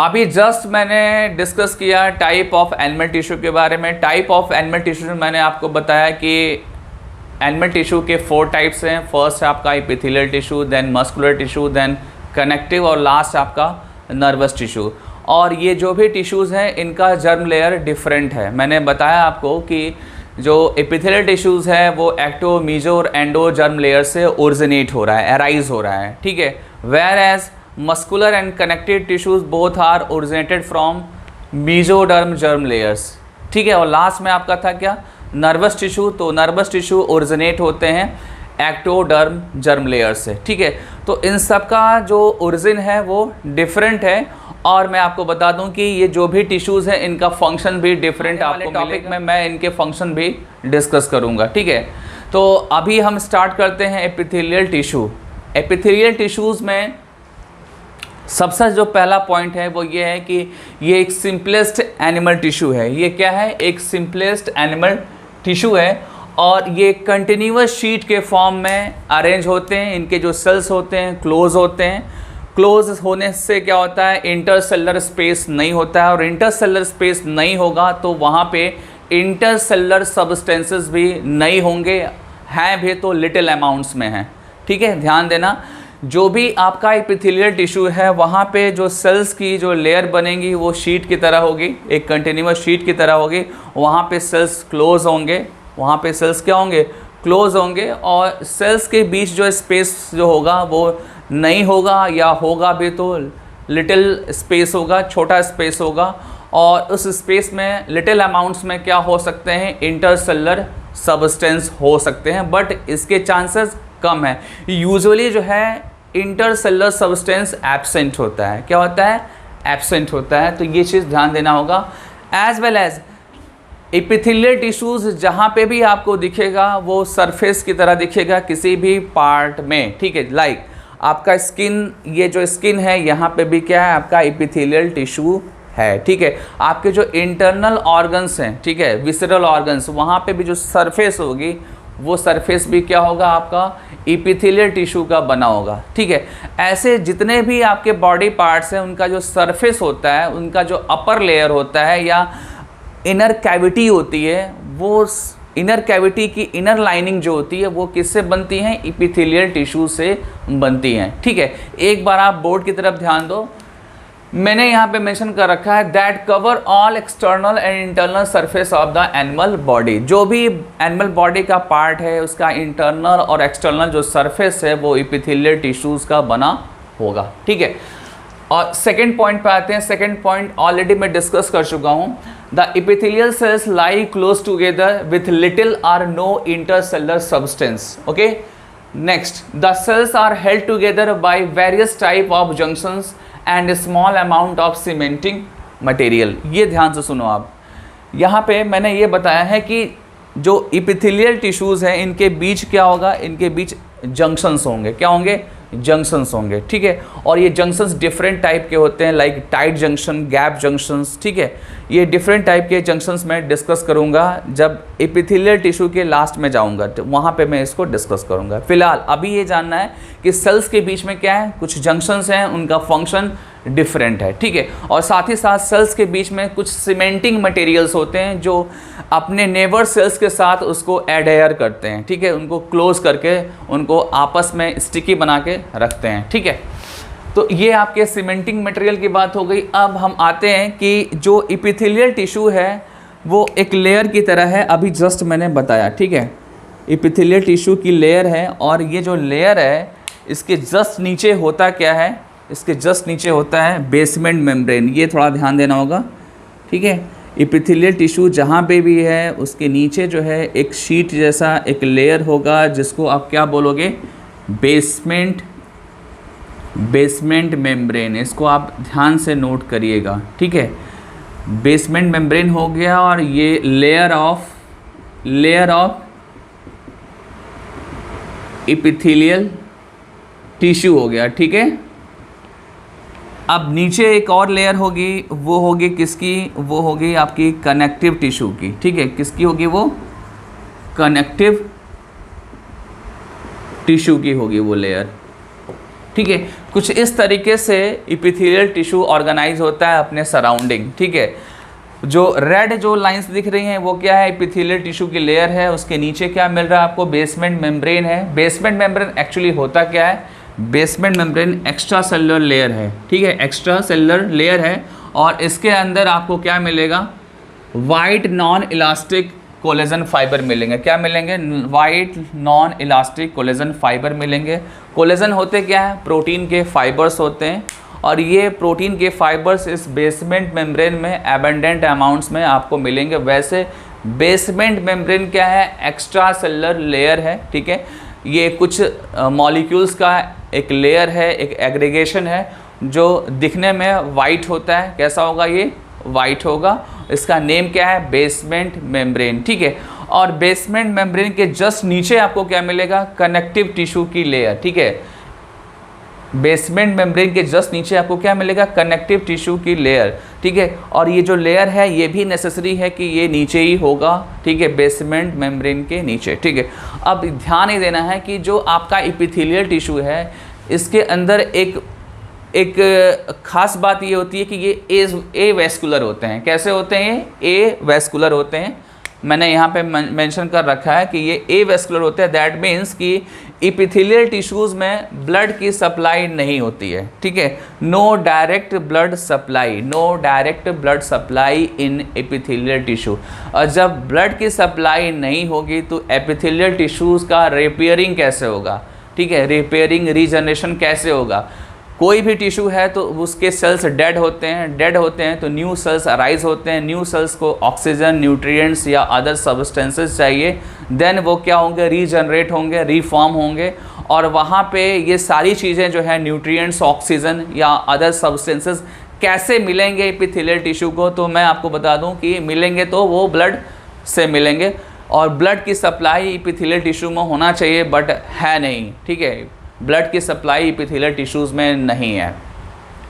अभी जस्ट मैंने डिस्कस किया टाइप ऑफ एनिमल टिश्यू के बारे में। टाइप ऑफ एनिमल टिश्यू में मैंने आपको बताया कि एनिमल टिश्यू के 4 टाइप्स हैं। फर्स्ट है आपका epithelial tissue, then muscular tissue, then connective और लास्ट आपका नर्वस टिश्यू। और ये जो भी टिश्यूज़ हैं इनका जर्म लेयर डिफरेंट है। मैंने बताया आपको कि जो एपिथेलियल टिश्यूज़ है वो एक्टो, मीजो और एंडो जर्म लेयर से ओरिजिनेट हो रहा है, अराइज हो रहा है, ठीक है। Whereas muscular and connective tissues both are originated from mesoderm germ layers, ठीक है। और लास्ट में आपका था क्या, नर्वस टिश्यू। तो नर्वस टिश्यू ओरिजिनेट होते हैं एक्टोडर्म जर्म लेयर से, ठीक है। तो इन सब का जो ओरिजिन है वो डिफरेंट है। और मैं आपको बता दूं कि ये जो भी टिश्यूज़ हैं इनका फंक्शन भी डिफरेंट आपको टॉपिक में मैं इनके फंक्शन भी डिस्कस करूंगा, ठीक है। तो अभी हम स्टार्ट करते हैं एपिथेलियल टिश्यू। एपिथेलियल टिश्यूज़ में सबसे जो पहला पॉइंट है वो ये है कि ये एक सिंपलेस्ट एनिमल टिश्यू है। ये क्या है, एक सिंपलेस्ट एनिमल टिश्यू है और ये कंटिन्यूअस शीट के फॉर्म में अरेंज होते हैं। इनके जो सेल्स होते हैं क्लोज होते हैं। क्लोज होने से क्या होता है, इंटरसेलुलर स्पेस नहीं होता है, और इंटरसेलुलर स्पेस नहीं होगा तो वहाँ पे इंटरसेलुलर सब्सटेंसेस भी नहीं होंगे, हैं भी तो लिटिल अमाउंट्स में हैं, ठीक है। ध्यान देना, जो भी आपका एपिथेलियल टिश्यू है वहाँ पे जो सेल्स की जो लेयर बनेंगी वो शीट की तरह होगी, एक कंटिन्यूअस शीट की तरह होगी। वहाँ पे सेल्स क्लोज होंगे, वहाँ पे सेल्स क्या होंगे, क्लोज होंगे, और सेल्स के बीच जो स्पेस जो होगा वो नहीं होगा, या होगा भी तो लिटिल स्पेस होगा, छोटा स्पेस होगा। और उस स्पेस में लिटिल अमाउंट्स में क्या हो सकते हैं, इंटरसेलुलर सब्सटेंस हो सकते हैं, बट इसके चांसेस कम है। यूजुअली जो है इंटरसेलुलर सब्सटेंस एब्सेंट होता है। क्या होता है, एब्सेंट होता है। तो ये चीज़ ध्यान देना होगा। As well as epithelial tissues जहाँ पे भी आपको दिखेगा वो सरफेस की तरह दिखेगा किसी भी पार्ट में, ठीक है। लाइक आपका स्किन, ये जो स्किन है यहाँ पे भी क्या है, आपका एपिथेलियल टिश्यू है, ठीक है। आपके जो इंटरनल ऑर्गन्स हैं, ठीक है, विसरल ऑर्गन्स, वहाँ पे भी जो सरफेस होगी वो सरफेस भी क्या होगा, आपका एपिथेलियल टिश्यू का बना होगा, ठीक है। ऐसे जितने भी आपके बॉडी पार्ट्स हैं उनका जो सरफेस होता है, उनका जो अपर लेयर होता है या इनर कैविटी होती है, वो इनर कैविटी की इनर लाइनिंग जो होती है वो किससे बनती हैं, एपिथेलियल टिश्यू से बनती हैं, ठीक है। एक बार आप बोर्ड की तरफ ध्यान दो, मैंने यहाँ पे मेंशन कर रखा है that cover all external and internal surface of the animal body. जो भी एनिमल बॉडी का पार्ट है उसका इंटरनल और एक्सटर्नल जो सरफेस है वो एपिथेलियल टिश्यूज़ का बना होगा, ठीक है। और सेकेंड पॉइंट पे आते हैं। सेकेंड पॉइंट ऑलरेडी मैं डिस्कस कर चुका हूँ। The epithelial cells lie close together with little or no intercellular substance, okay. Next, the cells are held together by various type of junctions and small amount of cementing material. ये ध्यान से सुनो आप, यहाँ पे मैंने ये बताया है कि जो एपिथेलियल टिश्यूज़ हैं इनके बीच क्या होगा, इनके बीच जंक्शंस होंगे। क्या होंगे, जंक्शंस होंगे, ठीक है। और ये जंक्शंस डिफरेंट टाइप के होते हैं, like tight junction, gap junctions, ठीक है। ये डिफरेंट टाइप के जंक्शंस मैं डिस्कस करूंगा जब एपिथेलियल टिश्यू के लास्ट में जाऊंगा, तो वहाँ पे मैं इसको डिस्कस करूंगा। फिलहाल अभी ये जानना है कि सेल्स के बीच में क्या है, कुछ जंक्शंस हैं, उनका फंक्शन डिफरेंट है, ठीक है। और साथ ही साथ सेल्स के बीच में कुछ सीमेंटिंग मटेरियल्स होते हैं जो अपने नेबर सेल्स के साथ उसको एडहेयर करते हैं, ठीक है, उनको क्लोज करके उनको आपस में स्टिकी बना के रखते हैं, ठीक है। तो ये आपके सीमेंटिंग मटेरियल की बात हो गई। अब हम आते हैं कि जो एपिथेलियल टिश्यू है वो एक लेयर की तरह है, अभी जस्ट मैंने बताया, ठीक है। एपिथेलियल टिश्यू की लेयर है और ये जो लेयर है इसके जस्ट नीचे होता क्या है, इसके जस्ट नीचे होता है बेसमेंट मेम्ब्रेन। ये थोड़ा ध्यान देना होगा, ठीक है। एपिथेलियल टिश्यू जहाँ पे भी है उसके नीचे जो है एक शीट जैसा एक लेयर होगा जिसको आप क्या बोलोगे, बेसमेंट मेम्ब्रेन। इसको आप ध्यान से नोट करिएगा, ठीक है। बेसमेंट मेम्ब्रेन हो गया और ये लेयर ऑफ एपिथेलियल टिश्यू हो गया, ठीक है। अब नीचे एक और लेयर होगी, वो होगी किसकी, वो होगी आपकी कनेक्टिव टिश्यू की, ठीक है। किसकी होगी वो, कनेक्टिव टिश्यू की होगी वो लेयर, ठीक है। कुछ इस तरीके से इपिथेलियल टिश्यू ऑर्गेनाइज होता है अपने सराउंडिंग, ठीक है। जो रेड जो लाइंस दिख रही हैं वो क्या है, इपिथेलियल टिश्यू की लेयर है, उसके नीचे क्या मिल रहा है आपको, बेसमेंट मेम्ब्रेन है। बेसमेंट मेम्ब्रेन एक्चुअली होता क्या है, basement membrane extra cellular layer है, ठीक है, एक्स्ट्रा सेलुलर लेयर है। और इसके अंदर आपको क्या मिलेगा, white non elastic collagen fibre मिलेंगे। क्या मिलेंगे, white non elastic collagen fibre मिलेंगे। कोलेजन होते क्या है, प्रोटीन के फाइबर्स होते हैं, और ये प्रोटीन के फाइबर्स इस बेसमेंट मेम्ब्रेन में एबंडेंट अमाउंट्स में आपको मिलेंगे। वैसे बेसमेंट मेम्ब्रेन क्या है, एक्स्ट्रा सेलुलर लेयर है, ठीक है। ये कुछ मॉलिक्यूल्स का एक लेयर है, एक एग्रीगेशन है जो दिखने में वाइट होता है। कैसा होगा, ये वाइट होगा। इसका नेम क्या है, बेसमेंट मेम्ब्रेन, ठीक है। और बेसमेंट मेम्ब्रेन के जस्ट नीचे आपको क्या मिलेगा, कनेक्टिव टिश्यू की लेयर, ठीक है। बेसमेंट मेम्ब्रेन के जस्ट नीचे आपको क्या मिलेगा, कनेक्टिव टिश्यू की लेयर, ठीक है। और ये जो लेयर है ये भी नेसेसरी है कि ये नीचे ही होगा, ठीक है, बेसमेंट मेम्ब्रेन के नीचे, ठीक है। अब ध्यान ये देना है कि जो आपका इपिथेलियल टिश्यू है इसके अंदर एक खास बात ये होती है कि ये ए वेस्कुलर होते हैं। कैसे होते हैं, ये ए वेस्कुलर होते हैं। मैंने यहाँ पे मेंशन कर रखा है कि ये ए वेस्कुलर होते हैं। दैट मीन्स कि इपिथेलियल टिश्यूज़ में ब्लड की सप्लाई नहीं होती है, ठीक है। No direct blood supply, no direct blood supply in epithelial tissue. और जब ब्लड की सप्लाई नहीं होगी तो एपिथेलियल टिश्यूज़ का रिपेयरिंग कैसे होगा, ठीक है, रिपेयरिंग रीजनरेशन कैसे होगा। कोई भी टिश्यू है तो उसके सेल्स डेड होते हैं तो न्यू सेल्स अराइज होते हैं। न्यू सेल्स को ऑक्सीजन, न्यूट्रिएंट्स या अदर सब्सटेंसेस चाहिए, देन वो क्या होंगे, रीजनरेट होंगे, रीफॉर्म होंगे। और वहाँ पे ये सारी चीज़ें जो है न्यूट्रिएंट्स, ऑक्सीजन या अदर सब्सटेंसेस कैसे मिलेंगे एपिथेलियल टिश्यू को, तो मैं आपको बता दूं कि मिलेंगे तो वो ब्लड से मिलेंगे। और ब्लड की सप्लाई एपिथेलियल टिश्यू में होना चाहिए बट है नहीं, ठीक है। ब्लड की सप्लाई एपिथेलियल टिश्यूज़ में नहीं है,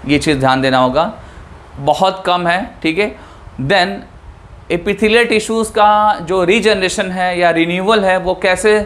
ये चीज़ ध्यान देना होगा, बहुत कम है, ठीक है। देन एपिथेलियल टिश्यूज़ का जो रीजनरेशन है या रिन्यूअल है वो कैसे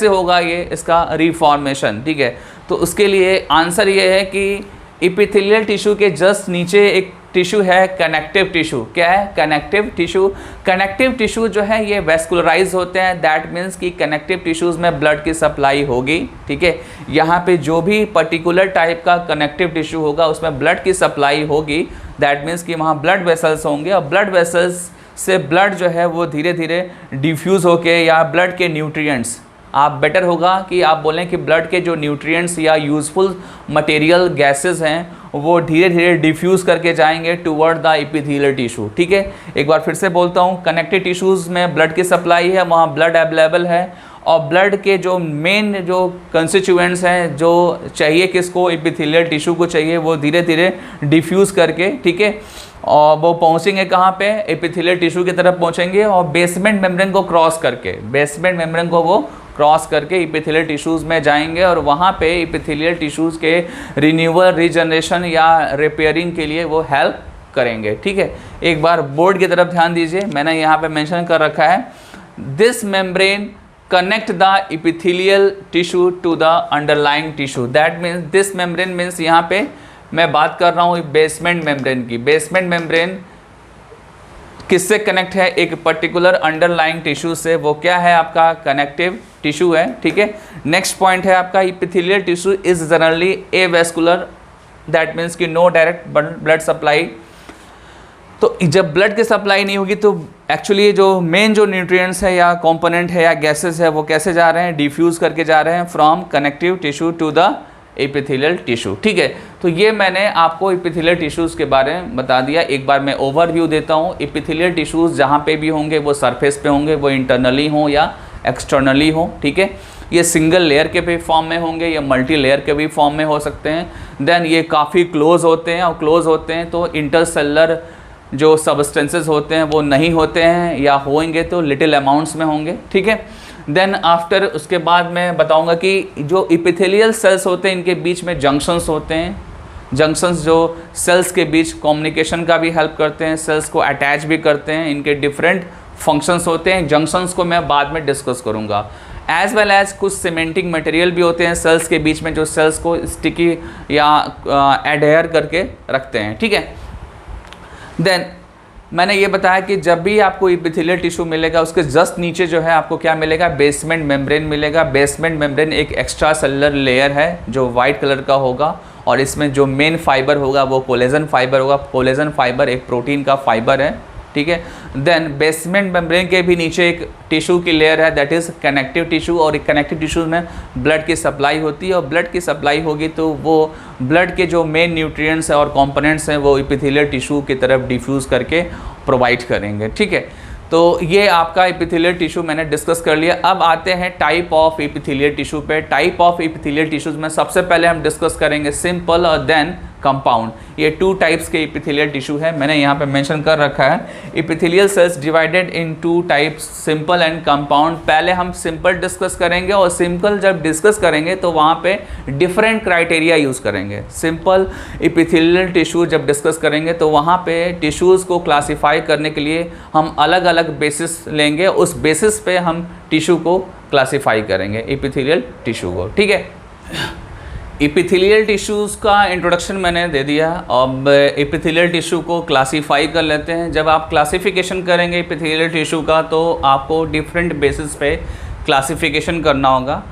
होगा ये इसका रिफॉर्मेशन, ठीक है। तो उसके लिए आंसर ये है कि एपिथेलियल टिश्यू के जस्ट नीचे एक टिश्यू है कनेक्टिव टिश्यू। क्या है, कनेक्टिव टिश्यू। कनेक्टिव टिश्यू जो है ये वेस्कुलराइज होते हैं। दैट मीन्स कि कनेक्टिव टिश्यूज़ में ब्लड की सप्लाई होगी, ठीक है। यहाँ पे जो भी पर्टिकुलर टाइप का कनेक्टिव टिश्यू होगा उसमें ब्लड की सप्लाई होगी। दैट मीन्स कि वहाँ ब्लड वेसल्स होंगे और ब्लड वेसल्स से ब्लड जो है वो धीरे धीरे डिफ्यूज़ होके या ब्लड के न्यूट्रिएंट्स, आप बेटर होगा कि आप बोलें कि ब्लड के जो न्यूट्रिएंट्स या यूज़फुल मटेरियल गैसेस हैं वो धीरे धीरे डिफ्यूज़ करके जाएंगे टुवर्ड द एपिथेलियल टिश्यू, ठीक है। एक बार फिर से बोलता हूँ, कनेक्टिव टिश्यूज़ में ब्लड की सप्लाई है, वहाँ ब्लड अवेलेबल है और ब्लड के जो मेन जो कंस्टिट्यूएंट्स हैं जो चाहिए किसको, एपिथेलियल टिश्यू को चाहिए, वो धीरे धीरे डिफ्यूज़ करके, ठीक है, और वो पहुँचेंगे कहाँ पे, एपिथेलियल टिश्यू की तरफ पहुँचेंगे और बेसमेंट मेम्ब्रेन को क्रॉस करके, बेसमेंट मेम्ब्रेन को वो क्रॉस करके एपिथेलियल टिश्यूज़ में जाएंगे और वहाँ पे एपिथेलियल टिश्यूज़ के रिन्यूअल, रीजनरेशन या रिपेयरिंग के लिए वो हेल्प करेंगे, ठीक है। एक बार बोर्ड की तरफ ध्यान दीजिए, मैंने यहाँ पे मेंशन कर रखा है, this membrane connect the epithelial tissue to the underlying tissue. That means this membrane means यहाँ पे मैं बात कर रहा हूँ बेसमेंट मेम्ब्रेन की। बेसमेंट मेम्ब्रेन किससे कनेक्ट है, एक पर्टिकुलर अंडरलाइंग टिश्यू से, वो क्या है आपका कनेक्टिव टिश्यू है, ठीक है। नेक्स्ट पॉइंट है आपका epithelial tissue is generally avascular. That means कि नो डायरेक्ट ब्लड सप्लाई। तो जब ब्लड की सप्लाई नहीं होगी तो एक्चुअली जो मेन जो न्यूट्रिएंट्स है या कंपोनेंट है या गैसेस है वो कैसे जा रहे हैं, डिफ्यूज़ करके जा रहे हैं from connective tissue to the epithelial tissue, ठीक है। तो ये मैंने आपको एपिथेलियल टिश्यूज़ के बारे में बता दिया। एक बार मैं ओवरव्यू देता हूँ। एपिथेलियल टिश्यूज़ जहाँ पे भी होंगे वो सरफेस पे होंगे, वो इंटरनली हो या एक्सटर्नली हो, ठीक है। ये सिंगल लेयर के भी फॉर्म में होंगे या मल्टी लेयर के भी फॉर्म में हो सकते हैं। देन ये काफ़ी क्लोज होते हैं और क्लोज होते हैं तो इंटरसेलुलर जो सब्सटेंसेस होते हैं वो नहीं होते हैं या होंगे तो लिटिल अमाउंट्स में होंगे, ठीक है। देन आफ्टर उसके बाद मैं बताऊंगा कि जो एपिथेलियल सेल्स होते हैं इनके बीच में जंक्शंस होते हैं। जंक्शंस जो सेल्स के बीच कम्युनिकेशन का भी हेल्प करते हैं, सेल्स को अटैच भी करते हैं। इनके डिफरेंट फंक्शंस होते हैं। जंक्शंस को मैं बाद में डिस्कस करूंगा। एज वेल एज कुछ सीमेंटिंग मटेरियल भी होते हैं सेल्स के बीच में, जो सेल्स को स्टिकी या एडहेयर करके रखते हैं, ठीक है। देन मैंने ये बताया कि जब भी आपको एपिथेलियल टिश्यू मिलेगा उसके जस्ट नीचे जो है आपको क्या मिलेगा, बेसमेंट मेम्ब्रेन मिलेगा। बेसमेंट मेम्ब्रेन एक एक्स्ट्रा सेलुलर लेयर है जो वाइट कलर का होगा, और इसमें जो मेन फाइबर होगा वो कोलेजन फाइबर होगा। कोलेजन फाइबर एक प्रोटीन का फाइबर है, ठीक है। देन बेसमेंट मेम्ब्रेन के भी नीचे एक टिश्यू की लेयर है, दैट इज़ कनेक्टिव टिश्यू, और कनेक्टिव टिश्यू में ब्लड की सप्लाई होती है, और ब्लड की सप्लाई होगी तो वो ब्लड के जो मेन न्यूट्रिएंट्स हैं और कंपोनेंट्स हैं वो एपिथेलियल टिश्यू की तरफ डिफ्यूज़ करके प्रोवाइड करेंगे, ठीक है। तो ये आपका एपिथेलियल टिश्यू मैंने डिस्कस कर लिया। अब आते हैं टाइप ऑफ एपिथेलियल टिश्यू पे। टाइप ऑफ एपिथेलियल टिश्यूज़ में सबसे पहले हम डिस्कस करेंगे सिंपल और देन कंपाउंड। ये 2 टाइप्स के एपिथेलियल टिश्यू है, मैंने यहाँ पे मेंशन कर रखा है। Epithelial cells divided in 2 types, simple and compound. पहले हम सिंपल डिस्कस करेंगे, और सिंपल जब डिस्कस करेंगे तो वहाँ पे डिफरेंट क्राइटेरिया यूज़ करेंगे। सिंपल एपिथेलियल टिश्यू जब डिस्कस करेंगे तो वहाँ पे टिश्यूज़ को क्लासीफाई करने के लिए हम अलग अलग बेसिस लेंगे, उस बेसिस पे हम टिश्यू को क्लासीफाई करेंगे, एपिथेलियल टिश्यू को, ठीक है। एपिथेलियल टिश्यूज़ का इंट्रोडक्शन मैंने दे दिया। अब एपिथेलियल टिश्यू को क्लासीफाई कर लेते हैं। जब आप क्लासिफिकेशन करेंगे एपिथेलियल टिश्यू का तो आपको डिफरेंट बेसिस पे क्लासिफिकेशन करना होगा,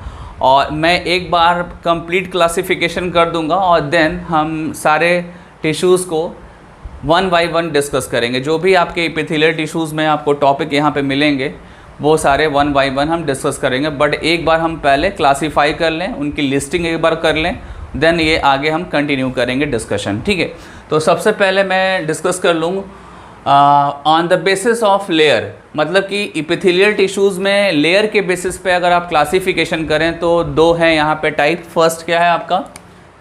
और मैं एक बार कंप्लीट क्लासिफिकेशन कर दूंगा और देन हम सारे टिश्यूज़ को 1 बाय 1 डिस्कस करेंगे। जो भी आपके एपिथेलियल टिश्यूज़ में आपको टॉपिक यहाँ पे मिलेंगे वो सारे 1 बाय 1 हम डिस्कस करेंगे, बट एक बार हम पहले क्लासीफाई कर लें, उनकी लिस्टिंग एक बार कर लें, देन ये आगे हम कंटिन्यू करेंगे डिस्कशन, ठीक है। तो सबसे पहले मैं डिस्कस कर लूँ on the basis of layer, मतलब कि एपिथेलियल टिश्यूज़ में लेयर के बेसिस पे अगर आप क्लासीफिकेशन करें तो 2 हैं यहाँ पे टाइप। फर्स्ट क्या है आपका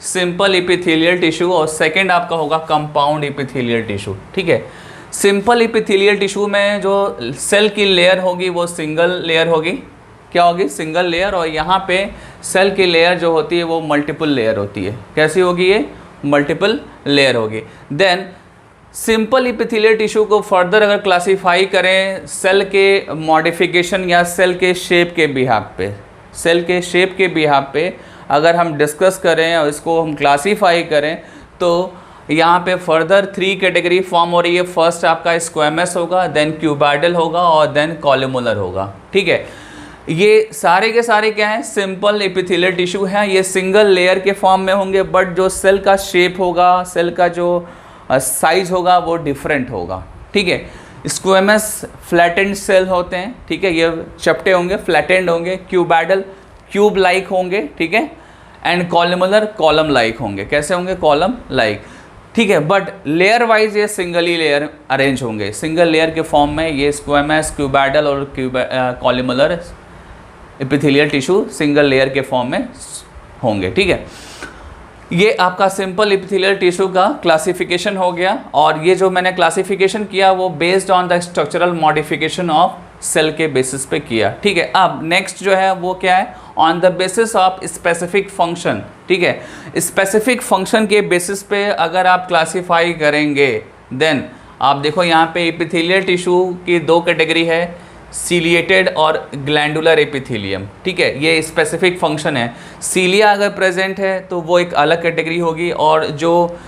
सिंपल एपिथेलियल टिश्यू, और सेकेंड आपका होगा कंपाउंड एपिथेलियल टिश्यू, ठीक है। सिंपल एपिथेलियल टिश्यू में जो सेल की लेयर होगी वो सिंगल लेयर होगी, क्या होगी, सिंगल लेयर, और यहाँ पे सेल की लेयर जो होती है वो मल्टीपल लेयर होती है। कैसी होगी ये, मल्टीपल लेयर होगी। देन सिंपल एपिथेलियल टिश्यू को फर्दर अगर क्लासीफाई करें सेल के मॉडिफिकेशन या सेल के शेप के बिहाफ पे, सेल के शेप के बिहाफ पे अगर हम डिस्कस करें और इसको हम क्लासीफाई करें तो यहाँ पे फर्दर 3 कैटेगरी फॉर्म हो रही है। फर्स्ट आपका स्क्वेमस होगा, देन क्यूबाइडल होगा, और देन कॉलमुलर होगा, ठीक है। ये सारे के सारे क्या हैं, सिंपल एपिथेलियल टिश्यू हैं। ये सिंगल लेयर के फॉर्म में होंगे, बट जो सेल का शेप होगा, सेल का जो साइज होगा वो डिफरेंट होगा, ठीक है। स्क्वेमस फ्लैटेंड सेल होते हैं, ठीक है, ये चपटे होंगे, फ्लैटेंड होंगे। क्यूबाइडल क्यूब लाइक होंगे, ठीक है, एंड कॉलमुलर कॉलम लाइक होंगे। कैसे होंगे, कॉलम लाइक, ठीक है। बट लेयर वाइज ये सिंगल ही लेयर अरेंज होंगे, सिंगल लेयर के फॉर्म में ये स्क्वेमस, क्यूबाइडल और columnar epithelial tissue single layer के फॉर्म में होंगे, ठीक है। ये आपका सिंपल एपिथेलियल टिश्यू का क्लासिफिकेशन हो गया, और ये जो मैंने क्लासिफिकेशन किया वो based on the structural modification of cell के बेसिस पे किया, ठीक है। अब नेक्स्ट जो है वो क्या है, on the basis of specific function, ठीक है। स्पेसिफिक फंक्शन के बेसिस पे अगर आप क्लासीफाई करेंगे देन आप देखो यहाँ पे एपिथेलियल टिश्यू की 2 कैटेगरी है, सीलिएटेड और ग्लैंडुलर एपिथेलियम, ठीक है। ये स्पेसिफिक फंक्शन है। सीलिया अगर प्रेजेंट है तो वो एक अलग कैटेगरी होगी, और जो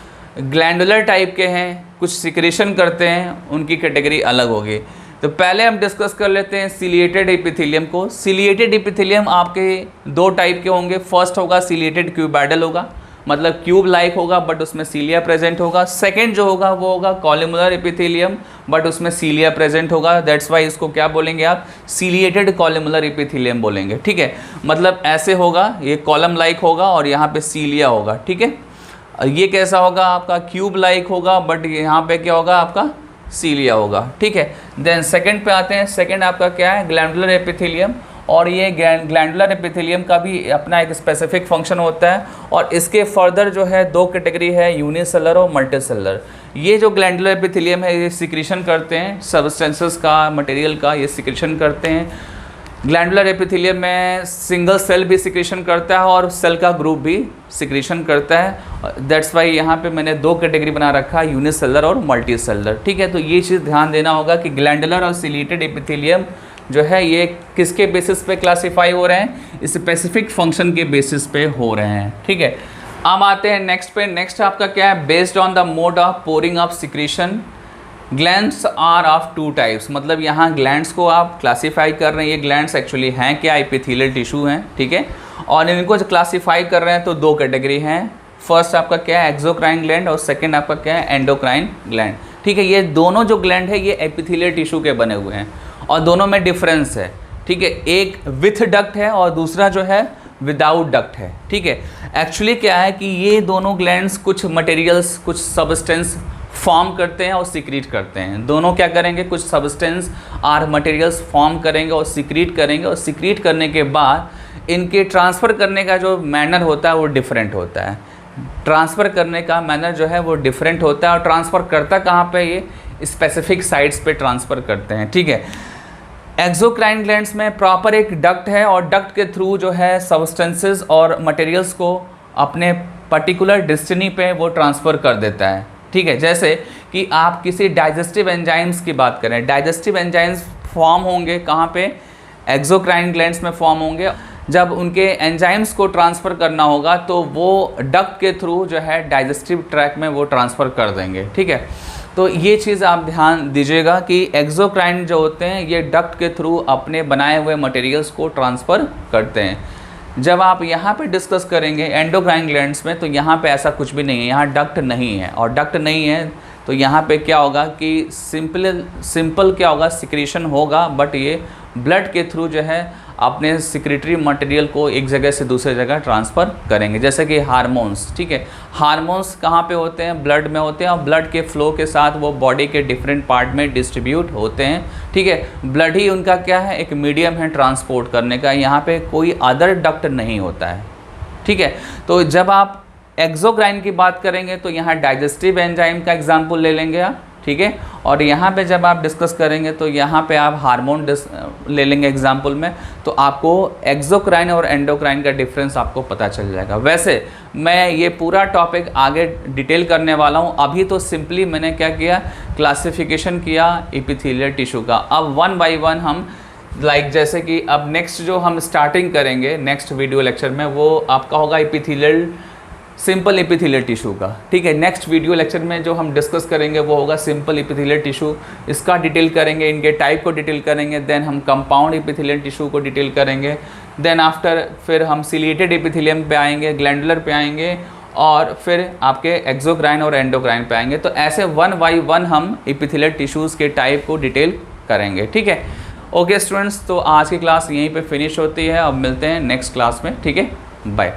ग्लैंडुलर टाइप के हैं कुछ सिक्रेशन करते हैं उनकी कैटेगरी अलग होगी। तो पहले हम डिस्कस कर लेते हैं सीलिएटेड एपिथेलियम को। सीलिएटेड एपिथेलियम आपके 2 टाइप के होंगे। फर्स्ट होगा सीलिएटेड क्यूबाइडल होगा, मतलब क्यूब लाइक होगा बट उसमें सीलिया प्रेजेंट होगा। सेकेंड जो होगा वो होगा कॉलमुलर एपिथेलियम, बट उसमें सीलिया प्रेजेंट होगा। दैट्स वाई इसको क्या बोलेंगे आप, सीलिएटेड कॉलमुलर एपिथेलियम बोलेंगे, ठीक है। मतलब ऐसे होगा, ये कॉलम लाइक होगा और यहाँ पे सीलिया होगा, ठीक है। ये कैसा होगा आपका, क्यूब लाइक होगा बट यहाँ पे क्या होगा आपका, सीलिया होगा, ठीक है। देन सेकंड पे आते हैं। सेकंड आपका क्या है, ग्लैंडुलर एपिथेलियम, और ये ग्लैंडुलर एपिथेलियम का भी अपना एक स्पेसिफिक फंक्शन होता है, और इसके फर्दर जो है 2 कैटेगरी है, यूनिसेलर और मल्टीसेलर। ये जो ग्लैंडुलर एपिथेलियम है ये सिक्रीशन करते हैं सब्सटेंसेस का, मटेरियल का, ये सिक्रीशन करते हैं। ग्लैंडुलर एपिथेलियम में सिंगल सेल भी सिक्रीशन करता है और सेल का ग्रुप भी सिक्रीशन करता है। दैट्स वाई यहाँ पे मैंने 2 कैटेगरी बना रखा है, यूनिसेलर और मल्टीसेलर, ठीक है। तो ये चीज़ ध्यान देना होगा कि ग्लैंडुलर और सीलिएटेड एपिथेलियम जो है ये किसके बेसिस पे क्लासीफाई हो रहे हैं, स्पेसिफिक फंक्शन के बेसिस पे हो रहे हैं, ठीक है। अब आते हैं नेक्स्ट पे। नेक्स्ट आपका क्या है, based on the mode of pouring of secretion glands are of two types, मतलब यहाँ ग्लैंड्स को आप क्लासीफाई कर रहे हैं, ये ग्लैंड्स एक्चुअली हैं क्या, एपिथेलियल टिश्यू हैं, ठीक है। और इनको जो क्लासीफाई कर रहे हैं तो दो कैटेगरी हैं, फर्स्ट आपका क्या है एक्सोक्राइन ग्लैंड और सेकंड आपका क्या है एंडोक्राइन ग्लैंड, ठीक है। ये दोनों जो ग्लैंड है ये एपिथेलियल टिश्यू के बने हुए हैं और दोनों में डिफरेंस है, ठीक है। एक विथ डक्ट है और दूसरा जो है विदाउट डक्ट है, ठीक है। एक्चुअली क्या है कि ये दोनों ग्लैंड्स कुछ मटेरियल्स, कुछ सब्सटेंस फॉर्म करते हैं और सिक्रीट करते हैं। दोनों क्या करेंगे, कुछ सब्सटेंस और मटेरियल्स फॉर्म करेंगे और सिक्रीट करेंगे, और सिक्रीट करने के बाद इनके ट्रांसफ़र करने का जो मैनर होता है वो डिफरेंट होता है। ट्रांसफ़र करने का मैनर जो है वो डिफरेंट होता है, और ट्रांसफ़र करता कहाँ पे, ये स्पेसिफिक साइट्स पे ट्रांसफ़र करते हैं, ठीक है। एक्सोक्राइन ग्लैंड्स में प्रॉपर एक डक्ट है और डक्ट के थ्रू जो है सब्सटेंसेस और मटेरियल्स को अपने पर्टिकुलर डेस्टिनी पे वो ट्रांसफ़र कर देता है, ठीक है। जैसे कि आप किसी डाइजेस्टिव एंजाइम्स की बात करें, डाइजेस्टिव एंजाइम्स फॉर्म होंगे कहाँ पे, एक्सोक्राइन ग्लैंड्स में फॉर्म होंगे। जब उनके एंजाइम्स को ट्रांसफ़र करना होगा तो वो डक्ट के थ्रू जो है डाइजेस्टिव ट्रैक्ट में वो ट्रांसफ़र कर देंगे, ठीक है। तो ये चीज़ आप ध्यान दीजिएगा कि एक्सोक्राइन जो होते हैं ये डक्ट के थ्रू अपने बनाए हुए मटेरियल्स को ट्रांसफ़र करते हैं। जब आप यहाँ पे डिस्कस करेंगे एंडोक्राइन ग्लैंड्स में, तो यहाँ पे ऐसा कुछ भी नहीं है, यहाँ डक्ट नहीं है, और डक्ट नहीं है तो यहाँ पे क्या होगा कि सिंपल क्या होगा, सिक्रीशन होगा, बट ये ब्लड के थ्रू जो है अपने सिक्रेटरी मटेरियल को एक जगह से दूसरे जगह ट्रांसफ़र करेंगे। जैसे कि हार्मोन्स, ठीक है, हार्मोन्स कहाँ पे होते हैं, ब्लड में होते हैं, और ब्लड के फ्लो के साथ वो बॉडी के डिफरेंट पार्ट में डिस्ट्रीब्यूट होते हैं, ठीक है। ब्लड ही उनका क्या है, एक मीडियम है ट्रांसपोर्ट करने का, यहाँ पे कोई अदर डक्ट नहीं होता है, ठीक है। तो जब आप एक्सोक्राइन की बात करेंगे तो यहाँ डाइजेस्टिव एंजाइम का एग्जाम्पल ले लेंगे आप, ठीक है। और यहाँ पे जब आप डिस्कस करेंगे तो यहाँ पे आप हार्मोन ले लेंगे एग्जाम्पल में, तो आपको एक्सोक्राइन और एंडोक्राइन का डिफरेंस आपको पता चल जाएगा। वैसे मैं ये पूरा टॉपिक आगे डिटेल करने वाला हूँ, अभी तो सिंपली मैंने क्या किया, क्लासिफिकेशन किया एपिथेलियल टिश्यू का। अब वन बाय वन हम जैसे कि अब नेक्स्ट जो हम स्टार्टिंग करेंगे नेक्स्ट वीडियो लेक्चर में, वो आपका होगा एपिथेलियल, सिंपल एपिथेलियल टिश्यू का, ठीक है। नेक्स्ट वीडियो लेक्चर में जो हम डिस्कस करेंगे वो होगा सिंपल एपिथेलियल टिश्यू, इसका डिटेल करेंगे, इनके टाइप को डिटेल करेंगे, देन हम कंपाउंड एपिथेलियल टिश्यू को डिटेल करेंगे, देन आफ्टर फिर हम सिलिएटेड एपिथेलियम पे आएंगे, ग्लैंडुलर पे आएंगे, और फिर आपके एक्सोक्राइन और एंडोक्राइन पे आएंगे। तो ऐसे वन बाई वन हम एपिथेलियल टिश्यूज़ के टाइप को डिटेल करेंगे, ठीक है। ओके स्टूडेंट्स, तो आज की क्लास यहीं पे फिनिश होती है, अब मिलते हैं नेक्स्ट क्लास में, ठीक है, बाय।